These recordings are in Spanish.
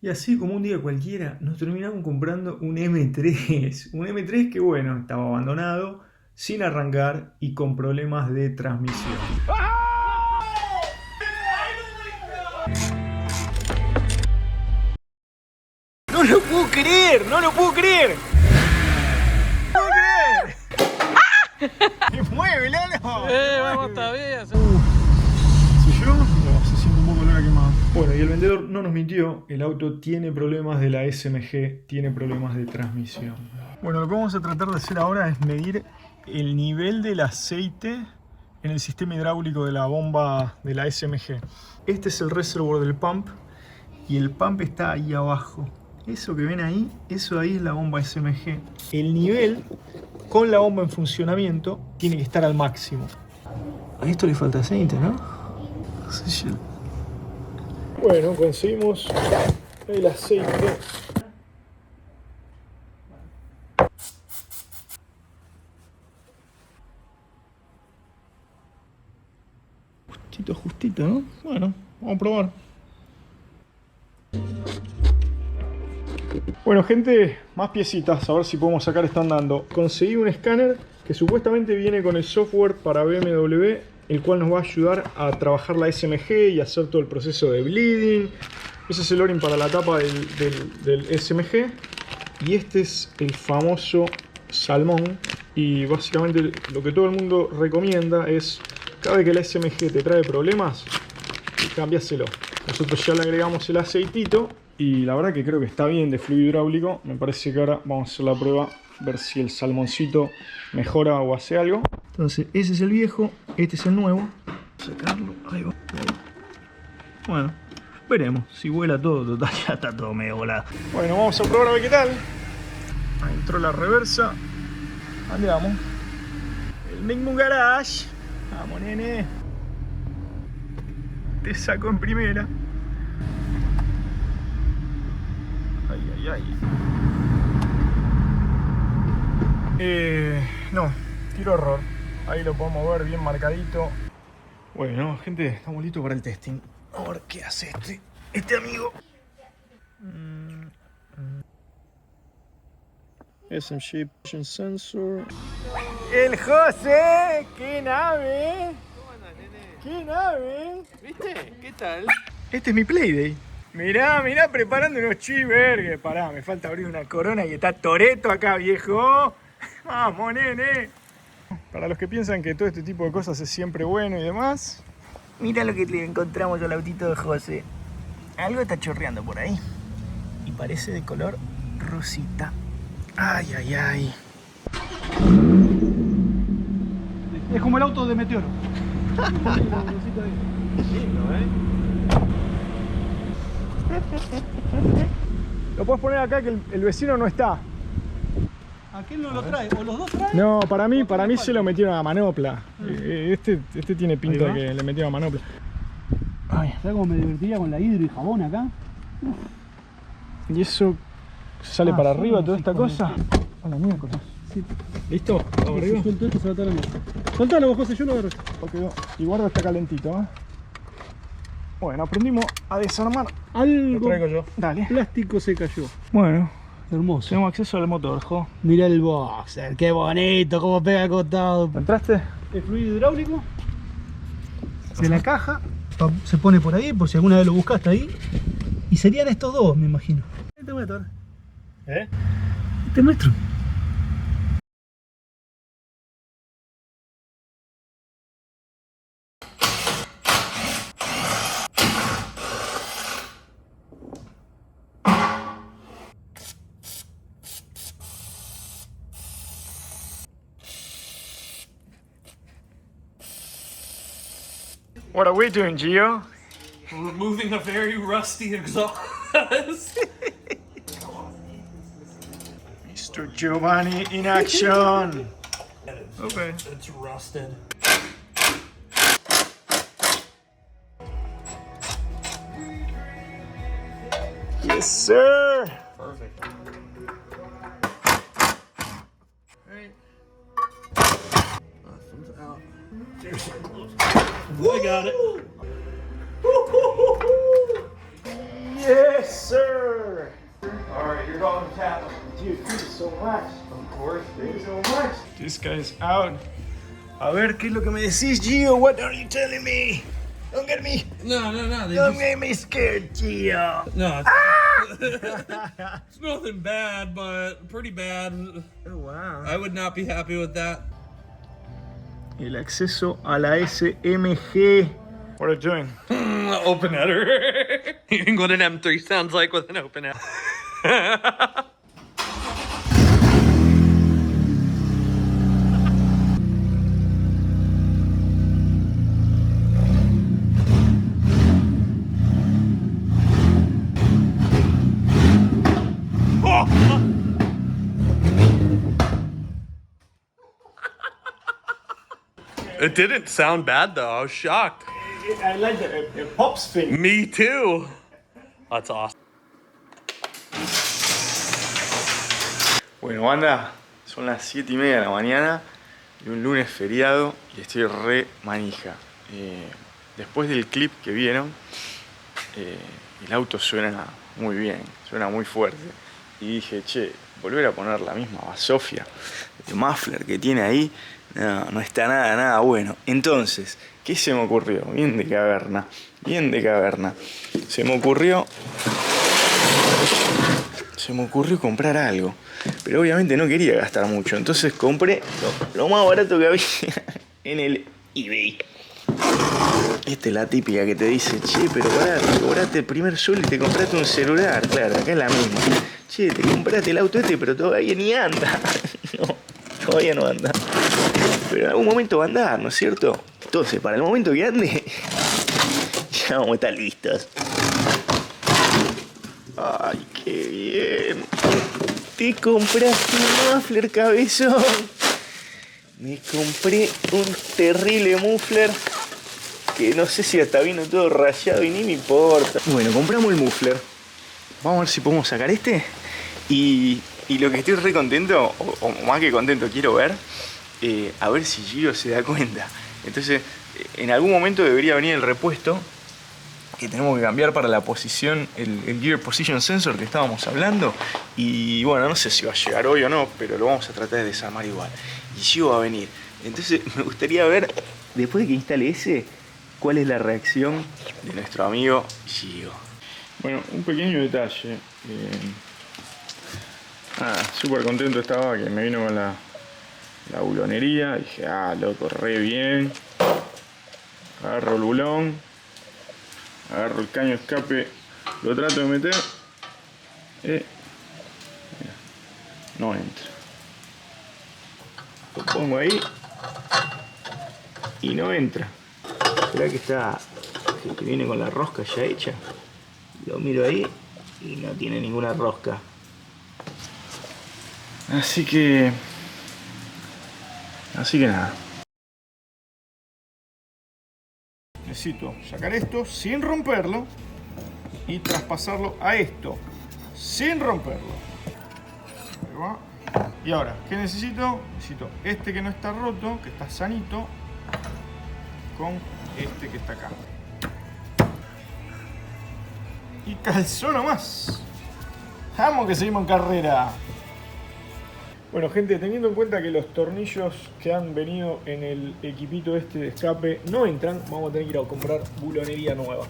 Y así como un día cualquiera, nos terminamos comprando un M3. Un M3 que bueno, estaba abandonado, sin arrancar y con problemas de transmisión. ¡No lo puedo creer! ¡No lo puedo creer! ¡No lo puedo creer! ¡Me mueve, Lalo! Vamos, está bien. ¿Soy yo? No, se siente un poco olor a quemado. Bueno, y el vendedor no nos mintió. El auto tiene problemas de la SMG, tiene problemas de transmisión. Bueno, lo que vamos a tratar de hacer ahora es medir el nivel del aceite en el sistema hidráulico de la bomba de la SMG. Este es el reservoir del pump y el pump está ahí abajo. Eso que ven ahí, eso ahí es la bomba SMG. El nivel con la bomba en funcionamiento tiene que estar al máximo. A esto le falta aceite, ¿no? Bueno, conseguimos el aceite. Justito, justito, ¿no? Bueno, vamos a probar. Bueno, gente, más piecitas, a ver si podemos sacar esto andando. Conseguí un escáner que supuestamente viene con el software para BMW, el cual nos va a ayudar a trabajar la SMG y hacer todo el proceso de bleeding. Ese es el O-ring para la tapa del SMG. Y este es el famoso salmón. Y básicamente lo que todo el mundo recomienda es, cada vez que la SMG te trae problemas, cámbiaselo. Nosotros ya le agregamos el aceitito y la verdad que creo que está bien de fluido hidráulico. Me parece que ahora vamos a hacer la prueba, ver si el salmoncito mejora o hace algo. Entonces ese es el viejo, este es el nuevo. Sacarlo, ahí va. Bueno, veremos si vuela todo. Total, ya está todo medio volado. Bueno, vamos a probar a ver qué tal. Ahí entró la reversa. Andiamo. El mismo garage. Vamos, nene. Te saco en primera. Ay, ay, ay. No, tiro error. Ahí lo podemos ver bien marcadito. Bueno, gente, estamos listos para el testing. A ver qué hace este amigo. SMG Position Sensor. ¡El José! ¡Qué nave! ¿Cómo andas, nene? ¡Qué nave! ¿Viste? ¿Qué tal? Este es mi Playday. Mirá, mirá, preparando unos cheeseburgers. Pará, me falta abrir una Corona y está Toretto acá, viejo. Vamos, nene. Para los que piensan que todo este tipo de cosas es siempre bueno y demás, mirá lo que le encontramos al autito de José. Algo está chorreando por ahí. Y parece de color rosita. Ay, ay, ay. Es como el auto de Meteoro. Lindo, ¿eh? Lo puedes poner acá que el vecino no está. Aquel no lo trae, o los dos traen. No, para mí se lo metieron a manopla. Este tiene pinta de que le metieron a manopla. Ay. ¿Sabes cómo me divertiría con la hidro y jabón acá? Y eso sale para arriba, toda esta cosa. A la miércoles. Sí. ¿Listo? ¿Vamos arriba? Suelto esto, se va a atar a mí. Soltalo vos, José, yo lo agarro. Y guarda, está calentito, ¿eh? Bueno, aprendimos a desarmar. Algo Lo traigo yo. Dale. plástico se cayó. Bueno, Hermoso. tenemos acceso al motor, jo. Mirá el boxer, qué bonito, cómo pega el costado. ¿Entraste? El fluido hidráulico de la caja se pone por ahí, por si alguna vez lo buscaste ahí. Y serían estos dos, me imagino. Te voy a dar. ¿Eh? Te muestro. What are we doing, Gio? We're removing a very rusty exhaust. Mr. Giovanni in action. Okay. It's rusted. Yes, sir. Perfect. Out. I got it. Yes, sir. Dude, thank you so much. Of course, Thank you so much. This guy's out. A ver, ¿qué es lo que me decís, Gio? What are you telling me? Don't get me. No. Don't get me scared, Gio. No. It's nothing bad, but pretty bad. Oh, wow. I would not be happy with that. El acceso a la SMG. What are you doing? Open header. Hearing what an M3 sounds like with an open header. It didn't sound bad though. I was shocked. I like the pops thing. Me too. That's awesome. Bueno, banda, son las 7:30 de la mañana y un lunes feriado y estoy re manija. Después del clip que vieron, el auto suena muy bien, suena muy fuerte. Y dije, che, volver a poner la misma basofia de muffler que tiene ahí, no está nada bueno. Entonces, ¿qué se me ocurrió? Bien de caverna. Se me ocurrió comprar algo. Pero obviamente no quería gastar mucho. Entonces compré lo más barato que había en el eBay. Esta es la típica que te dice, che, pero pará, te cobraste el primer sueldo y te compraste un celular. Claro, acá es la misma. Che, te compraste el auto pero todavía ni anda. No, todavía no anda. Pero en algún momento va a andar, ¿no es cierto? Entonces, para el momento que ande, ya vamos a estar listos. ¡Ay, qué bien! Te compraste un muffler, cabezón. Me compré un terrible muffler que no sé si hasta vino todo rayado y ni me importa. Bueno, compramos el muffler. Vamos a ver si podemos sacar este. Y lo que estoy re contento, o más que contento, quiero ver, a ver si Gio se da cuenta. Entonces, en algún momento debería venir el repuesto que tenemos que cambiar para la posición, el Gear Position Sensor que estábamos hablando. Y bueno, no sé si va a llegar hoy o no, pero lo vamos a tratar de desarmar igual. Y Gio va a venir. Entonces, me gustaría ver, después de que instale ese, cuál es la reacción de nuestro amigo Gio. Bueno, un pequeño detalle. Súper contento estaba que me vino con la bulonería. Dije, loco, re bien. Agarro el bulón, agarro el caño escape, lo trato de meter. Mira, no entra. Lo pongo ahí y no entra. ¿Será que viene con la rosca ya hecha? Lo miro ahí y no tiene ninguna rosca. Así que nada. Necesito sacar esto sin romperlo y traspasarlo a esto sin romperlo. Ahí va. Y ahora, ¿qué necesito? Necesito este que no está roto, que está sanito, con este que está acá. Y calzó nomás. Vamos que seguimos en carrera. Bueno, gente, teniendo en cuenta que los tornillos que han venido en el equipito este de escape no entran, vamos a tener que ir a comprar bulonería nueva.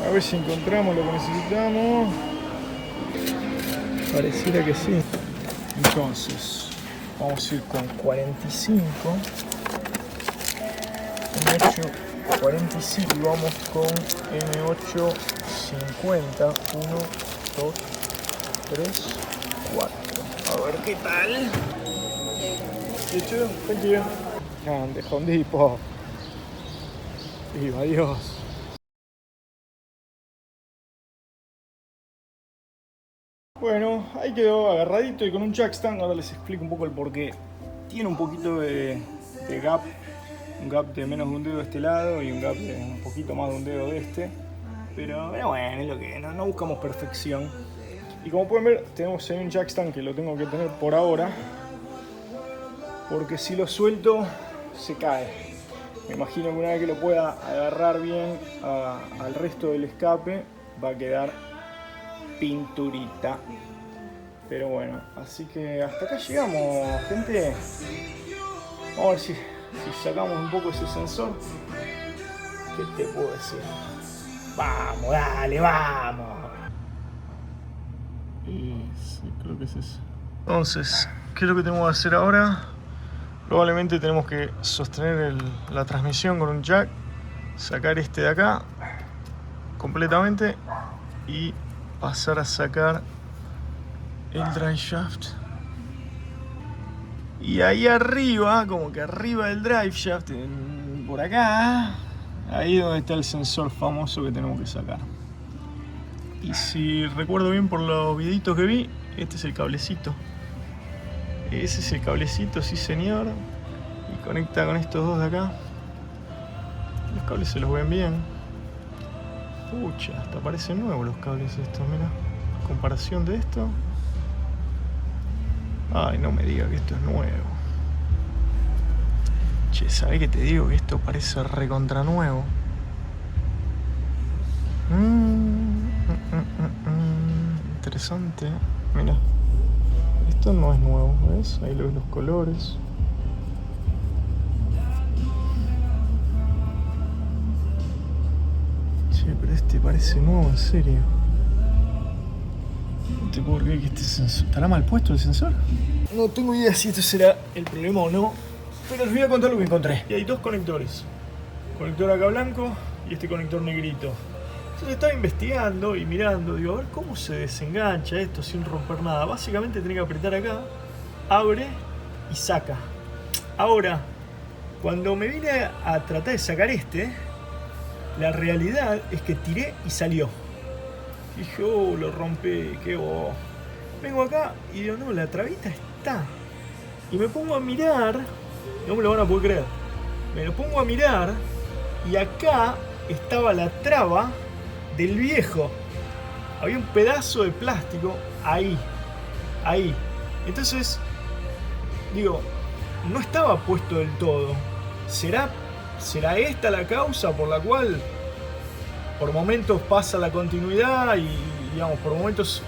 A ver si encontramos lo que necesitamos. Pareciera que sí. Entonces, vamos a ir con 45. M8 45 y vamos con M8 50. 1, 2, 3, 4. A ver qué tal. Thank you. Grande, Home Depot. Viva Dios. Bueno, ahí quedó agarradito y con un jackstand. Ahora les explico un poco el porqué. Tiene un poquito de gap. Un gap de menos de un dedo de este lado y un gap de un poquito más de un dedo de este. Pero bueno, es lo que no buscamos perfección. Y como pueden ver, tenemos ahí un jackstand que lo tengo que tener por ahora. Porque si lo suelto, se cae. Me imagino que una vez que lo pueda agarrar bien al resto del escape, va a quedar pinturita. Pero bueno, así que hasta acá llegamos, gente. Vamos a ver si sacamos un poco ese sensor. ¿Qué te puedo decir? Vamos, dale, vamos. Y sí, creo que es eso. Entonces, ¿qué es lo que tenemos que hacer ahora? Probablemente tenemos que sostener la transmisión con un jack, sacar este de acá completamente y pasar a sacar el drive shaft. Y ahí arriba, como que arriba del drive shaft, por acá, ahí es donde está el sensor famoso que tenemos que sacar. Y si recuerdo bien por los videitos que vi, este es el cablecito. Ese es el cablecito, sí señor. Y conecta con estos dos de acá. Los cables se los ven bien. Pucha, hasta parecen nuevos los cables estos, mira. En comparación de esto. Ay, no me diga que esto es nuevo. Che, ¿sabés que te digo que esto parece recontra nuevo? Interesante. Mira. Esto no es nuevo, ¿ves? Ahí lo ves los colores. Che, pero este parece nuevo, en serio. No te puedo creer que este sensor... ¿Estará mal puesto el sensor? No tengo idea si esto será el problema o no. Pero les voy a contar lo que encontré. Y hay dos conectores. Conector acá blanco y este conector negrito. Entonces estaba investigando y mirando, digo, a ver cómo se desengancha esto sin romper nada. Básicamente tenés que apretar acá, abre y saca. Ahora, cuando me vine a tratar de sacar la realidad es que tiré y salió. Dije, oh, lo rompí, qué bobo. Vengo acá y digo, no, la trabita está. Y me pongo a mirar, no me lo van a poder creer. Me lo pongo a mirar y acá estaba la traba del viejo. Había un pedazo de plástico ahí. Entonces, digo, no estaba puesto del todo. ¿Será esta la causa por la cual por momentos pasa la continuidad y, digamos, por momentos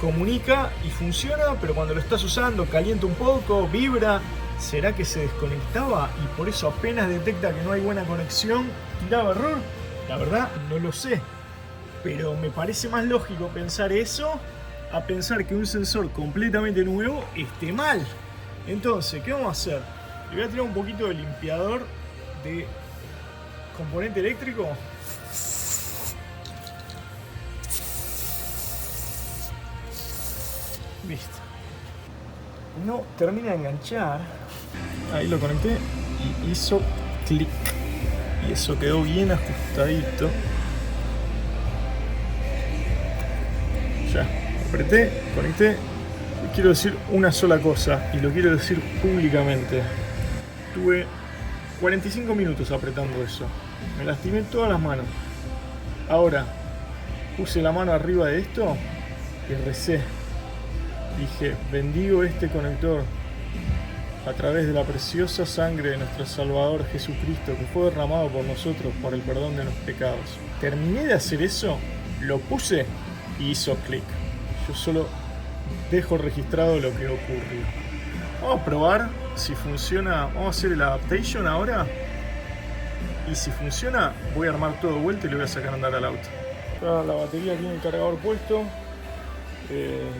comunica y funciona, pero cuando lo estás usando calienta un poco, vibra? ¿Será que se desconectaba y por eso apenas detecta que no hay buena conexión tiraba error? La verdad, no lo sé. Pero me parece más lógico pensar eso a pensar que un sensor completamente nuevo esté mal. Entonces, ¿qué vamos a hacer? Le voy a tirar un poquito de limpiador de componente eléctrico. Listo. No termina de enganchar. Ahí lo conecté y hizo clic. Y eso quedó bien ajustadito. Ya, apreté, conecté. Y quiero decir una sola cosa, y lo quiero decir públicamente. Tuve 45 minutos apretando eso. Me lastimé todas las manos. Ahora, puse la mano arriba de esto y recé. Dije, bendigo este conector a través de la preciosa sangre de nuestro Salvador Jesucristo, que fue derramado por nosotros por el perdón de los pecados. Terminé de hacer eso, lo puse y hizo clic. Yo solo dejo registrado lo que ocurrió. Vamos a probar si funciona. Vamos a hacer el adaptation ahora. Y si funciona, voy a armar todo de vuelta y le voy a sacar a andar al auto. Acá la batería tiene el cargador puesto.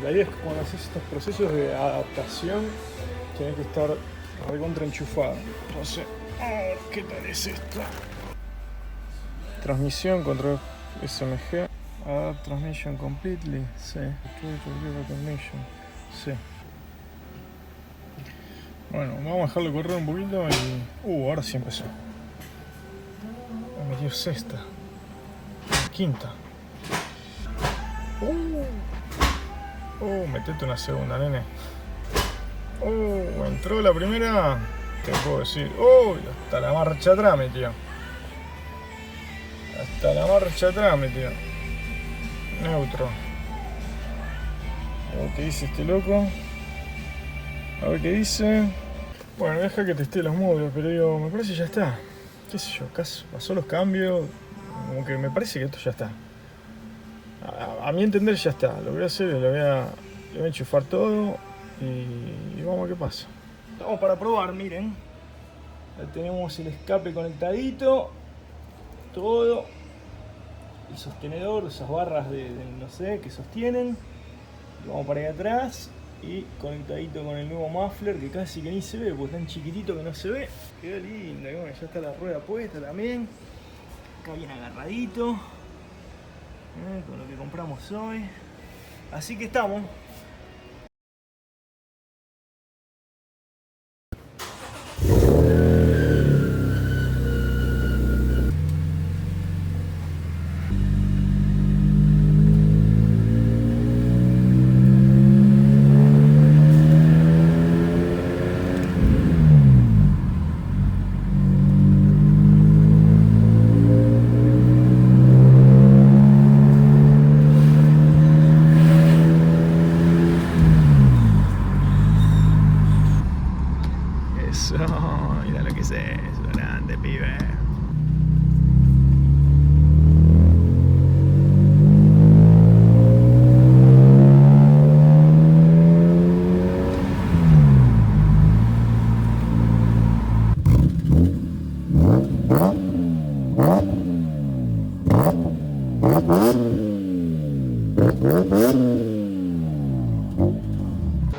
La idea es que cuando haces estos procesos de adaptación tenés que estar recontra enchufado. Entonces, a ver qué tal es esto. Transmisión, control SMG. Adapt transmission completely. Sí. Transmission. Sí. Bueno, vamos a dejarlo correr un poquito y... ahora sí empezó. Me dio sexta. Quinta. Metete una segunda, nene. Entró la primera. Te puedo decir. Hasta la marcha atrás, mi tío. Hasta la marcha atrás, mi tío. Neutro. A ver qué dice este loco. A ver qué dice. Bueno, deja que teste los módulos, pero digo, me parece que ya está. Qué sé yo, pasó los cambios. Como que me parece que esto ya está. A mi entender ya está. Lo que voy a hacer es le voy a enchufar todo y vamos a ver qué pasa. Estamos para probar, miren. Ya tenemos el escape conectadito. Todo. El sostenedor, esas barras de no sé, que sostienen. Y vamos para allá atrás. Y conectadito con el nuevo muffler que casi que ni se ve, porque es tan chiquitito que no se ve. Queda lindo. Y bueno, ya está la rueda puesta también. Acá bien agarradito. Con lo que compramos hoy. Así que estamos. Eso, mira lo que es eso, grande, pibe.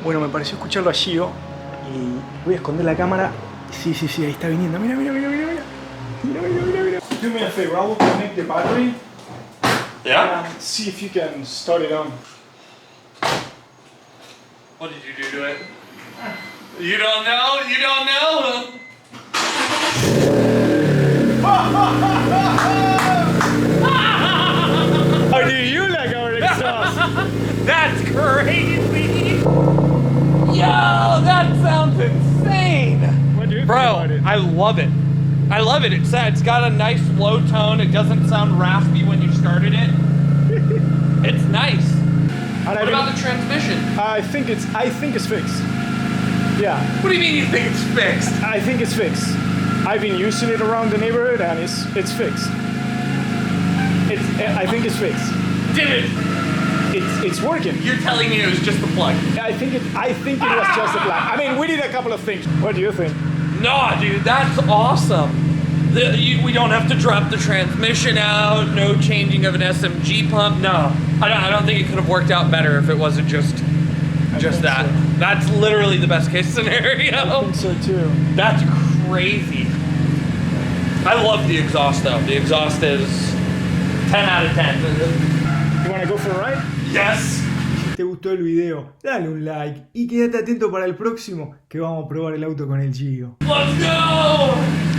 Bueno, me pareció escucharlo a Gio. Y voy a esconder la cámara. Sí, ahí está viniendo. Mira. Do me a favor, I will connect the battery. Yeah? And see if you can start it on. What did you do to it? You don't know? You don't know? How do you like our exhaust? That's crazy! Yo, that sounds insane! What do you think Bro, about it? I love it. I love it. It's got a nice low tone. It doesn't sound raspy when you started it. It's nice. And What about the transmission? I think it's fixed. Yeah, What do you mean you think it's fixed? I think it's fixed. I've been using it around the neighborhood and it's fixed. I think it's fixed. Did it? It's working. You're telling me it was just the plug? I think it was just a plan. I mean, we did a couple of things. What do you think? No, dude, that's awesome. We don't have to drop the transmission out. No changing of an SMG pump. No, I don't think it could have worked out better if it wasn't just that. So. That's literally the best case scenario. I think so too. That's crazy. I love the exhaust though. The exhaust is 10 out of 10. You wanna go for a ride? Yes. Si te gustó el video, dale un like y quédate atento para el próximo que vamos a probar el auto con el Gio. Let's go.